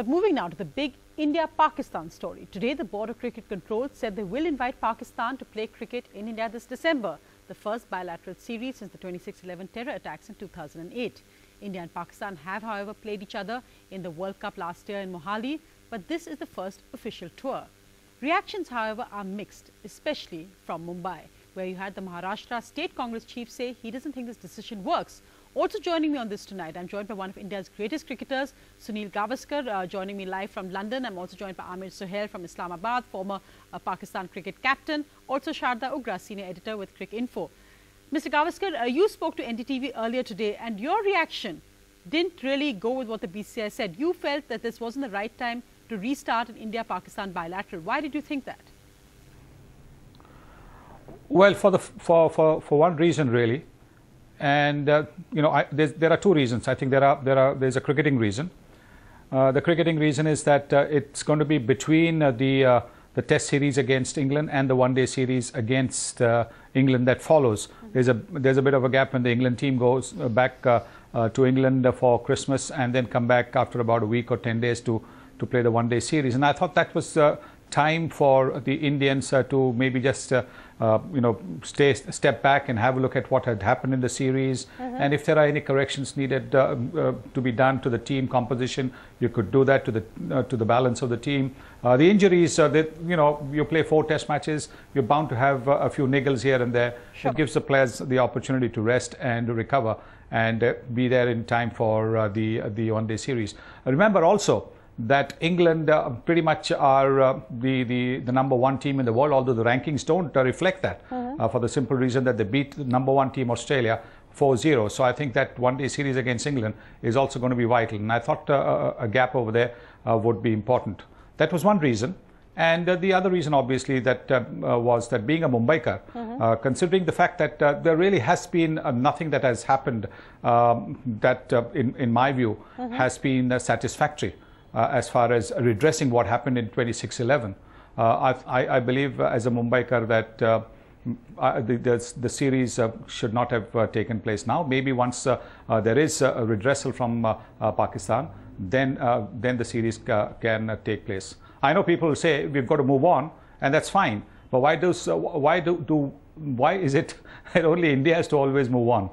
But moving now to the big India-Pakistan story. Today, the Board of Cricket Control said they will invite Pakistan to play cricket in India this December, the first bilateral series since the 26/11 terror attacks in 2008. India and Pakistan have, however, played each other in the World Cup last year in Mohali, but this is the first official tour. Reactions, however, are mixed, especially from Mumbai, where you had the Maharashtra State Congress chief say he doesn't think this decision works. Also joining me on this tonight, I'm joined by one of India's greatest cricketers, Sunil Gavaskar, joining me live from London. I'm also joined by Amir Sohail from Islamabad, former Pakistan cricket captain. Also Sharda Ugra, senior editor with Crick Info. Mr. Gavaskar, you spoke to NDTV earlier today, and your reaction didn't really go with what the BCCI said. You felt that this wasn't the right time to restart an India-Pakistan bilateral. Why did you think that? Well, for one reason really, and you know, there are two reasons. I think there's a cricketing reason. The cricketing reason is that it's going to be between the Test series against England and the one-day series against England that follows. There's a bit of a gap when the England team goes back to England for Christmas and then come back after about a week or 10 days to play the one-day series. And I thought that was time for the Indians to maybe just you know, step back and have a look at what had happened in the series, and if there are any corrections needed to be done to the team composition, you could do that to the balance of the team. The injuries, you know, you play 4 Test matches, you're bound to have a few niggles here and there. Sure. It gives the players the opportunity to rest and recover and be there in time for the one-day series. Remember also that England pretty much are the number 1 team in the world, although the rankings don't reflect that, for the simple reason that they beat the number 1 team Australia 4-0. So I think that one-day series against England is also going to be vital, and I thought a gap over there would be important. That was one reason. And the other reason, obviously, that was that being a Mumbaikar, considering the fact that there really has been nothing that has happened that, in my view, has been satisfactory. As far as redressing what happened in 26/11. I believe as a Mumbaikar that the series should not have taken place now. Maybe once there is a redressal from Pakistan, then the series can take place. I know people say we've got to move on, and that's fine. But why is it that only India has to always move on?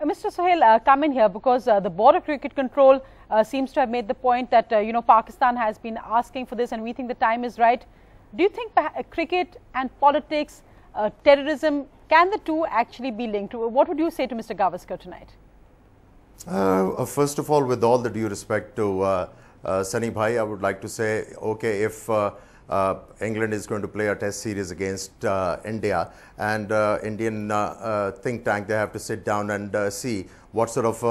Mr. Sohail, come in here because the Board of Cricket Control seems to have made the point that you know, Pakistan has been asking for this, and we think the time is right. Do you think cricket and politics, terrorism, can the two actually be linked? What would you say to Mr. Gavaskar tonight? First of all, with all the due respect to Sunny Bhai, I would like to say, okay, if England is going to play a Test series against India, and Indian think tank, they have to sit down and see what sort of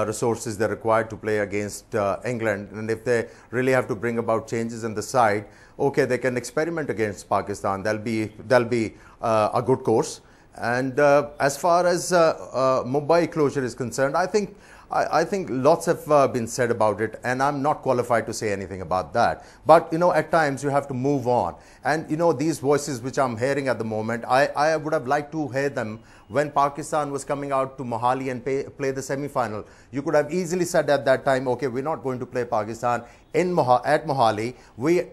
resources they're required to play against England, and if they really have to bring about changes in the side, okay, they can experiment against Pakistan. That'll be a good course. And as far as Mumbai closure is concerned, I think lots have been said about it, and I'm not qualified to say anything about that. But, you know, at times you have to move on. And, you know, these voices which I'm hearing at the moment, I would have liked to hear them when Pakistan was coming out to Mohali and play the semi-final. You could have easily said at that time, okay, we're not going to play Pakistan at Mohali. We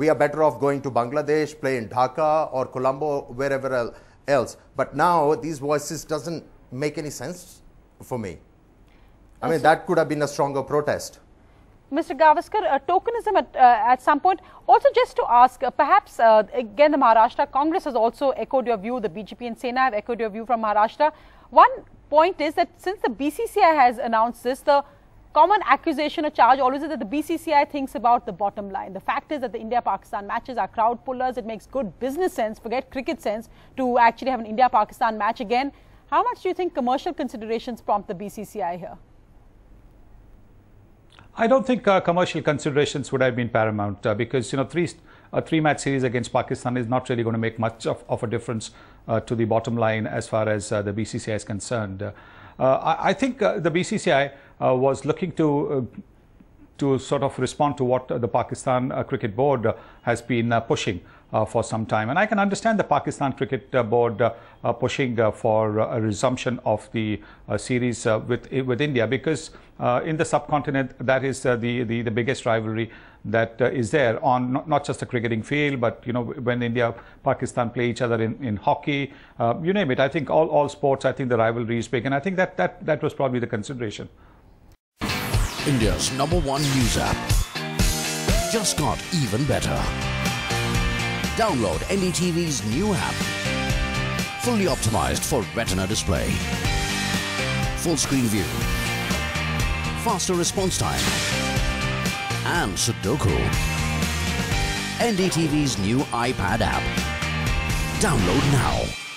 are better off going to Bangladesh, play in Dhaka or Colombo, wherever else. But now these voices doesn't make any sense for me. I mean, that could have been a stronger protest. Mr. Gavaskar, tokenism at some point. Also, just to ask, perhaps again, the Maharashtra Congress has also echoed your view. The BJP and Sena have echoed your view from Maharashtra. One point is that since the BCCI has announced this, the common accusation or charge always is that the BCCI thinks about the bottom line. The fact is that the India-Pakistan matches are crowd pullers. It makes good business sense, forget cricket sense, to actually have an India-Pakistan match again. How much do you think commercial considerations prompt the BCCI here? I don't think commercial considerations would have been paramount because, you know, a three-match series against Pakistan is not really going to make much of a difference to the bottom line as far as the BCCI is concerned. I think the BCCI was looking to sort of respond to what the Pakistan Cricket Board has been pushing for some time. And I can understand the Pakistan Cricket Board pushing for a resumption of the series with India, because in the subcontinent, that is the biggest rivalry that is there on not just the cricketing field, but when India, Pakistan play each other in hockey, you name it. I think all sports, I think the rivalry is big, and I think that was probably the consideration. India's #1 news app just got even better. Download NDTV's new app, fully optimized for retina display, full screen view, faster response time, and Sudoku. NDTV's new iPad app. Download now.